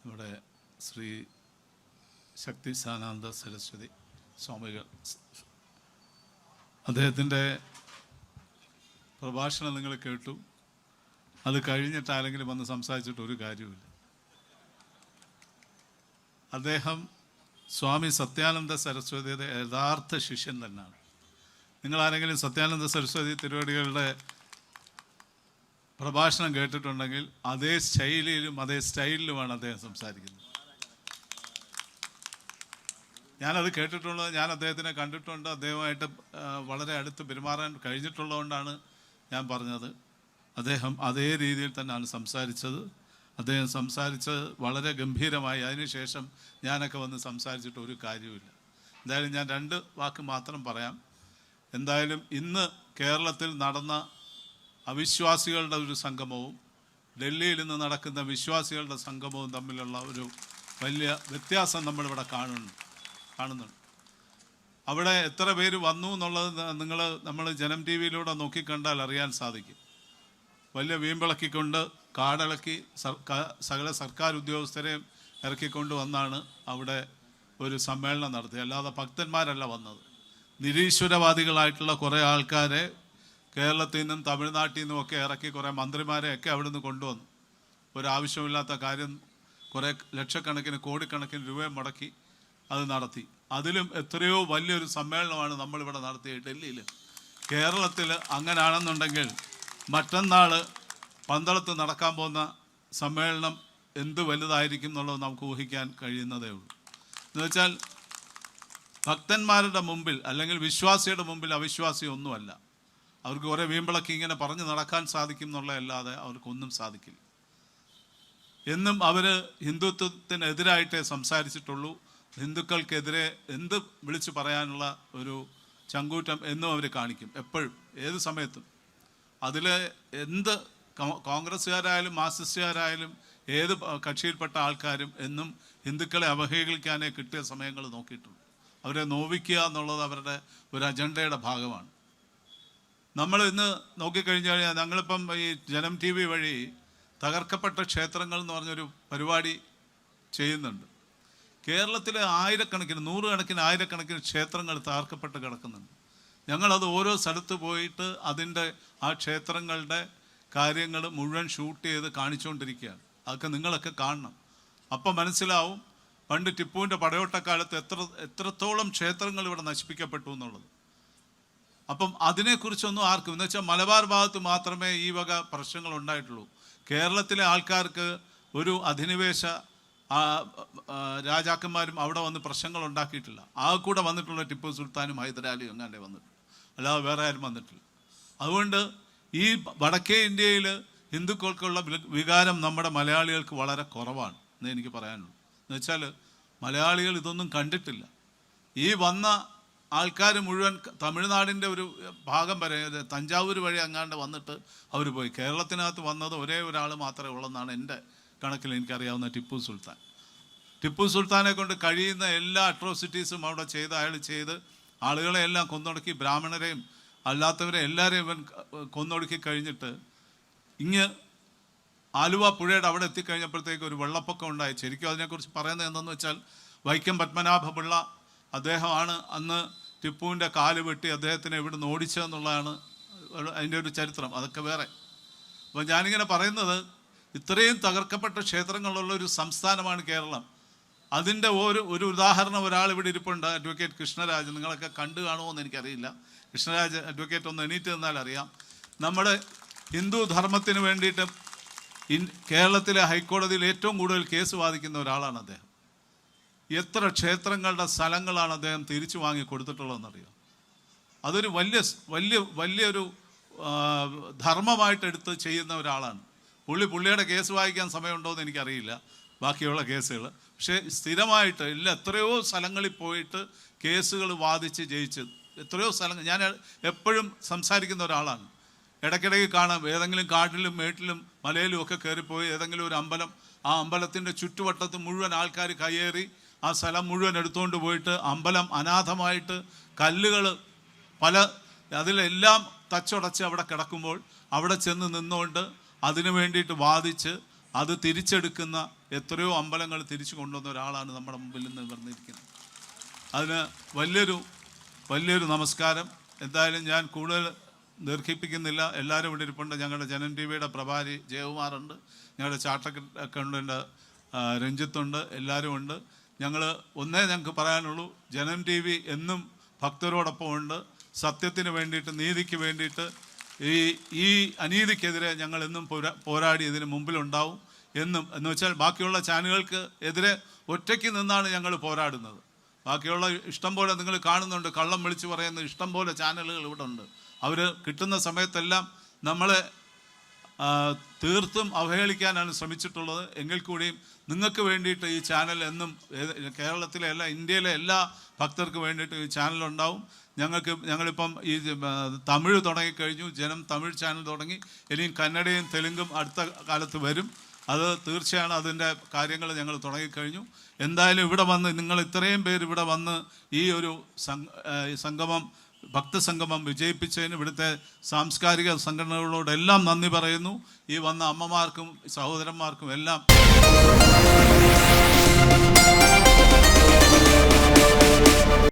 നമ്മുടെ ശ്രീ ശക്തി സാനന്ദ സരസ്വതി സ്വാമികൾ, അദ്ദേഹത്തിൻ്റെ പ്രഭാഷണം നിങ്ങൾ കേട്ടു. അത് കഴിഞ്ഞിട്ട് ആരെങ്കിലും വന്ന് സംസാരിച്ചിട്ട് ഒരു കാര്യമില്ല. അദ്ദേഹം സ്വാമി സത്യാനന്ദ സരസ്വതിയുടെ യഥാർത്ഥ ശിഷ്യൻ തന്നെയാണ്. നിങ്ങൾ ആരെങ്കിലും സത്യാനന്ദ സരസ്വതി തിരുവടികളുടെ പ്രഭാഷണം കേട്ടിട്ടുണ്ടെങ്കിൽ അതേ ശൈലിയിലും അതേ സ്റ്റൈലിലുമാണ് അദ്ദേഹം സംസാരിക്കുന്നത്. ഞാനത് കേട്ടിട്ടുള്ളത്, ഞാൻ അദ്ദേഹത്തിനെ കണ്ടിട്ടുണ്ട്, അദ്ദേഹമായിട്ട് വളരെ അടുത്ത് പെരുമാറാൻ കഴിഞ്ഞിട്ടുള്ളതുകൊണ്ടാണ് ഞാൻ പറഞ്ഞത്. അദ്ദേഹം അതേ രീതിയിൽ തന്നെയാണ് സംസാരിച്ചത്. അദ്ദേഹം സംസാരിച്ചത് വളരെ ഗംഭീരമായി. അതിനുശേഷം ഞാനൊക്കെ വന്ന് സംസാരിച്ചിട്ട് ഒരു കാര്യമില്ല. എന്തായാലും ഞാൻ 2 വാക്ക് മാത്രം പറയാം. എന്തായാലും ഇന്ന് കേരളത്തിൽ നടന്ന അവിശ്വാസികളുടെ ഒരു സംഗമവും ഡൽഹിയിൽ നിന്ന് നടക്കുന്ന വിശ്വാസികളുടെ സംഗമവും തമ്മിലുള്ള ഒരു വലിയ വ്യത്യാസം നമ്മളിവിടെ കാണുന്നുണ്ട്. അവിടെ എത്ര പേര് വന്നു എന്നുള്ളത് നമ്മൾ ജനം ടി വിയിലൂടെ നോക്കിക്കണ്ടാൽ അറിയാൻ സാധിക്കും. വലിയ വീമ്പിളക്കിക്കൊണ്ട് കാടിളക്കി സകല സർക്കാർ ഉദ്യോഗസ്ഥരെയും ഇറക്കിക്കൊണ്ട് വന്നാണ് അവിടെ ഒരു സമ്മേളനം നടത്തിയത്. അല്ലാതെ ഭക്തന്മാരല്ല വന്നത്. നിരീശ്വരവാദികളായിട്ടുള്ള കുറേ ആൾക്കാരെ കേരളത്തിൽ നിന്നും തമിഴ്നാട്ടിൽ നിന്നും ഒക്കെ ഇറക്കി കുറേ മന്ത്രിമാരെയൊക്കെ അവിടെ നിന്ന് കൊണ്ടുവന്നു. ഒരാവശ്യമില്ലാത്ത കാര്യം കുറേ ലക്ഷക്കണക്കിന് കോടിക്കണക്കിന് രൂപയും മുടക്കി അത് നടത്തി. അതിലും എത്രയോ വലിയൊരു സമ്മേളനമാണ് നമ്മളിവിടെ നടത്തിയത് ഡൽഹിയിൽ. കേരളത്തിൽ അങ്ങനെയാണെന്നുണ്ടെങ്കിൽ മറ്റന്നാൾ പന്തളത്ത് നടക്കാൻ പോകുന്ന സമ്മേളനം എന്ത് വലുതായിരിക്കും എന്നുള്ളത് നമുക്ക് ഊഹിക്കാൻ കഴിയുന്നതേ ഉള്ളൂ. എന്നുവെച്ചാൽ ഭക്തന്മാരുടെ മുമ്പിൽ അല്ലെങ്കിൽ വിശ്വാസിയുടെ മുമ്പിൽ അവിശ്വാസി ഒന്നുമല്ല. അവർക്ക് കുറേ വീമ്പിളക്കി ഇങ്ങനെ പറഞ്ഞ് നടക്കാൻ സാധിക്കും എന്നുള്ളതല്ലാതെ അവർക്കൊന്നും സാധിക്കില്ല. എന്നും അവർ ഹിന്ദുത്വത്തിനെതിരായിട്ടേ സംസാരിച്ചിട്ടുള്ളൂ. ഹിന്ദുക്കൾക്കെതിരെ എന്ത് വിളിച്ചു പറയാനുള്ള ഒരു ചങ്കൂറ്റം എന്നും അവർ കാണിക്കും, എപ്പോഴും ഏത് സമയത്തും. അതിൽ എന്ത് കോൺഗ്രസ്സുകാരായാലും മാർക്സിസ്റ്റുകാരായാലും ഏത് കക്ഷിയിൽപ്പെട്ട ആൾക്കാരും എന്നും ഹിന്ദുക്കളെ അവഹേളിക്കാനേ കിട്ടിയ സമയങ്ങൾ നോക്കിയിട്ടുള്ളൂ. അവരെ നോവിക്കുക എന്നുള്ളത് അവരുടെ ഒരു അജണ്ടയുടെ ഭാഗമാണ്. നമ്മൾ ഇന്ന് നോക്കിക്കഴിഞ്ഞു കഴിഞ്ഞാൽ ഞങ്ങളിപ്പം ഈ ജനം ടി വി വഴി തകർക്കപ്പെട്ട ക്ഷേത്രങ്ങൾ എന്ന് പറഞ്ഞൊരു പരിപാടി ചെയ്യുന്നുണ്ട്. കേരളത്തിലെ ആയിരക്കണക്കിന്, നൂറുകണക്കിന്, ആയിരക്കണക്കിന് ക്ഷേത്രങ്ങൾ തകർക്കപ്പെട്ട് കിടക്കുന്നുണ്ട്. ഞങ്ങളത് ഓരോ സ്ഥലത്ത് പോയിട്ട് അതിൻ്റെ ആ ക്ഷേത്രങ്ങളുടെ കാര്യങ്ങൾ മുഴുവൻ ഷൂട്ട് ചെയ്ത് കാണിച്ചുകൊണ്ടിരിക്കുകയാണ്. അതൊക്കെ നിങ്ങളൊക്കെ കാണണം. അപ്പം മനസ്സിലാവും പണ്ട് ടിപ്പുവിൻ്റെ പടയോട്ടക്കാലത്ത് എത്രത്തോളം ക്ഷേത്രങ്ങൾ ഇവിടെ നശിപ്പിക്കപ്പെട്ടു എന്നുള്ളത്. അപ്പം അതിനെക്കുറിച്ചൊന്നും ആർക്കും, എന്ന് വെച്ചാൽ മലബാർ ഭാഗത്ത് മാത്രമേ ഈ വക പ്രശ്നങ്ങൾ ഉണ്ടായിട്ടുള്ളൂ. കേരളത്തിലെ ആൾക്കാർക്ക് ഒരു അധിനിവേശ രാജാക്കന്മാരും അവിടെ വന്ന് പ്രശ്നങ്ങൾ ഉണ്ടാക്കിയിട്ടില്ല. ആ കൂടെ വന്നിട്ടുള്ള ടിപ്പു സുൽത്താനും ഹൈദരാലിയും എങ്ങാണ്ടേ വന്നിട്ടുള്ളൂ, അല്ലാതെ വേറെ ആരും വന്നിട്ടില്ല. അതുകൊണ്ട് ഈ വടക്കേ ഇന്ത്യയിൽ ഹിന്ദുക്കൾക്കുള്ള വികാരം നമ്മുടെ മലയാളികൾക്ക് വളരെ കുറവാണ് എന്ന് എനിക്ക് പറയാനുള്ളൂ. എന്നുവെച്ചാൽ മലയാളികൾ ഇതൊന്നും കണ്ടിട്ടില്ല. ഈ വന്ന ആൾക്കാർ മുഴുവൻ തമിഴ്നാടിൻ്റെ ഒരു ഭാഗം വരെ, തഞ്ചാവൂർ വഴി അങ്ങാണ്ട് വന്നിട്ട് അവർ പോയി. കേരളത്തിനകത്ത് വന്നത് ഒരേ ഒരാൾ മാത്രമേ ഉള്ളെന്നാണ് എൻ്റെ കണക്കിൽ എനിക്കറിയാവുന്ന ടിപ്പു സുൽത്താനെ കൊണ്ട് കഴിയുന്ന എല്ലാ അട്രോസിറ്റീസും അവിടെ ചെയ്ത് അയാൾ ചെയ്ത് ആളുകളെ എല്ലാം കൊന്നൊടുക്കി, ബ്രാഹ്മണരെയും അല്ലാത്തവരെ എല്ലാവരെയും ഇവൻ കൊന്നൊടുക്കി കഴിഞ്ഞിട്ട് ഇങ്ങ് ആലുവ പുഴയുടെ അവിടെ എത്തിക്കഴിഞ്ഞപ്പോഴത്തേക്ക് ഒരു വെള്ളപ്പൊക്കം ഉണ്ടായി. ശരിക്കും അതിനെക്കുറിച്ച് പറയുന്നത് എന്തെന്ന് വെച്ചാൽ വൈക്കം പത്മനാഭപിള്ള അദ്ദേഹമാണ് അന്ന് ടിപ്പുവിൻ്റെ കാല് വെട്ടി അദ്ദേഹത്തിനെ ഇവിടുന്ന് ഓടിച്ചതെന്നുള്ളതാണ് അതിൻ്റെ ഒരു ചരിത്രം. അതൊക്കെ വേറെ. അപ്പോൾ ഞാനിങ്ങനെ പറയുന്നത്, ഇത്രയും തകർക്കപ്പെട്ട ക്ഷേത്രങ്ങളുള്ള ഒരു സംസ്ഥാനമാണ് കേരളം. അതിൻ്റെ ഒരു ഉദാഹരണം ഒരാൾ ഇവിടെ ഇരിപ്പുണ്ട്, അഡ്വക്കേറ്റ് കൃഷ്ണരാജ്. നിങ്ങളൊക്കെ കണ്ടു കാണുമോ എന്ന് എനിക്കറിയില്ല. കൃഷ്ണരാജ് അഡ്വക്കേറ്റ് ഒന്ന് എണീറ്റ് നിന്നാൽ അറിയാം. നമ്മുടെ ഹിന്ദു ധർമ്മത്തിന് വേണ്ടിയിട്ട് കേരളത്തിലെ ഹൈക്കോടതിയിൽ ഏറ്റവും കൂടുതൽ കേസ് വാദിക്കുന്ന ഒരാളാണ് അദ്ദേഹം. എത്ര ക്ഷേത്രങ്ങളുടെ സ്ഥലങ്ങളാണ് അദ്ദേഹം തിരിച്ചു വാങ്ങി കൊടുത്തിട്ടുള്ളതെന്നറിയാം. അതൊരു വലിയൊരു ധർമ്മമായിട്ടെടുത്ത് ചെയ്യുന്ന ഒരാളാണ്. പുള്ളിയുടെ കേസ് വായിക്കാൻ സമയമുണ്ടോ എന്ന് എനിക്കറിയില്ല, ബാക്കിയുള്ള കേസുകൾ. പക്ഷേ സ്ഥിരമായിട്ട് എത്രയോ സ്ഥലങ്ങളിൽ പോയിട്ട് കേസുകൾ വാദിച്ച് ജയിച്ച് എത്രയോ സ്ഥലങ്ങൾ. ഞാൻ എപ്പോഴും സംസാരിക്കുന്ന ഒരാളാണ്. ഇടയ്ക്കിടയ്ക്ക് കാണാം ഏതെങ്കിലും കാട്ടിലും മേട്ടിലും മലയിലും ഒക്കെ കയറിപ്പോയി ഏതെങ്കിലും ഒരു അമ്പലം, ആ അമ്പലത്തിൻ്റെ ചുറ്റുവട്ടത്ത് മുഴുവൻ ആൾക്കാർ കയ്യേറി ആ സ്ഥലം മുഴുവൻ എടുത്തുകൊണ്ട് പോയിട്ട് അമ്പലം അനാഥമായിട്ട് കല്ലുകൾ അതിലെല്ലാം തച്ചുടച്ച് അവിടെ കിടക്കുമ്പോൾ അവിടെ ചെന്ന് നിന്നുകൊണ്ട് അതിനു വേണ്ടിയിട്ട് വാദിച്ച് അത് തിരിച്ചെടുക്കുന്ന എത്രയോ അമ്പലങ്ങൾ തിരിച്ചു കൊണ്ടുവന്ന ഒരാളാണ് നമ്മുടെ മുമ്പിൽ നിന്ന് പറഞ്ഞിരിക്കുന്നത്. അതിന് വലിയൊരു നമസ്കാരം. എന്തായാലും ഞാൻ കൂടുതൽ ദീർഘിപ്പിക്കുന്നില്ല. എല്ലാവരും ഇവിടെ ഇരിപ്പുണ്ട്. ഞങ്ങളുടെ ജനം ടി വിയുടെ പ്രഭാരി ജയകുമാറുണ്ട്, ഞങ്ങളുടെ ചാർട്ടർ അക്കൗണ്ടൻ്റ് രഞ്ജിത്തുണ്ട്, എല്ലാവരും ഉണ്ട്. ഞങ്ങൾക്ക് പറയാനുള്ളൂ, ജനം ടി വി എന്നും ഭക്തരോടൊപ്പം ഉണ്ട്. സത്യത്തിന് വേണ്ടിയിട്ട്, നീതിക്ക് വേണ്ടിയിട്ട്, ഈ അനീതിക്കെതിരെ ഞങ്ങൾ എന്നും പോരാടി ഇതിന് മുമ്പിലുണ്ടാവും എന്ന് വെച്ചാൽ ബാക്കിയുള്ള ചാനലുകൾക്ക് എതിരെ ഒറ്റയ്ക്ക് നിന്നാണ് ഞങ്ങൾ പോരാടുന്നത്. ബാക്കിയുള്ള ഇഷ്ടം പോലെ നിങ്ങൾ കാണുന്നുണ്ട്, കള്ളം വിളിച്ചു പറയുന്ന ഇഷ്ടം പോലെ ചാനലുകൾ ഇവിടെ ഉണ്ട്. അവർ കിട്ടുന്ന സമയത്തെല്ലാം നമ്മളെ തീർത്തും അവഹേളിക്കാനാണ് ശ്രമിച്ചിട്ടുള്ളത്. എങ്കിൽ കൂടിയും നിങ്ങൾക്ക് വേണ്ടിയിട്ട് ഈ ചാനൽ എന്നും കേരളത്തിലെ ഇന്ത്യയിലെ എല്ലാ ഭക്തർക്ക് വേണ്ടിയിട്ട് ഈ ചാനലുണ്ടാവും. ഞങ്ങളിപ്പം ഈ തമിഴ് തുടങ്ങിക്കഴിഞ്ഞു, ജനം തമിഴ് ചാനൽ തുടങ്ങി. ഇനിയും കന്നഡയും തെലുങ്കും അടുത്ത കാലത്ത് വരും. അത് തീർച്ചയാണ്, അതിൻ്റെ കാര്യങ്ങൾ ഞങ്ങൾ തുടങ്ങിക്കഴിഞ്ഞു. എന്തായാലും ഇവിടെ വന്ന് നിങ്ങൾ ഇത്രയും പേര് ഇവിടെ വന്ന് ഈ ഒരു സംഗമം, ഭക്തസംഗമം വിജയിപ്പിച്ചതിന് ഇവിടുത്തെ സാംസ്കാരിക സംഘടനകളോടെല്ലാം നന്ദി പറയുന്നു. ഈ വന്ന അമ്മമാർക്കും സഹോദരന്മാർക്കും എല്ലാം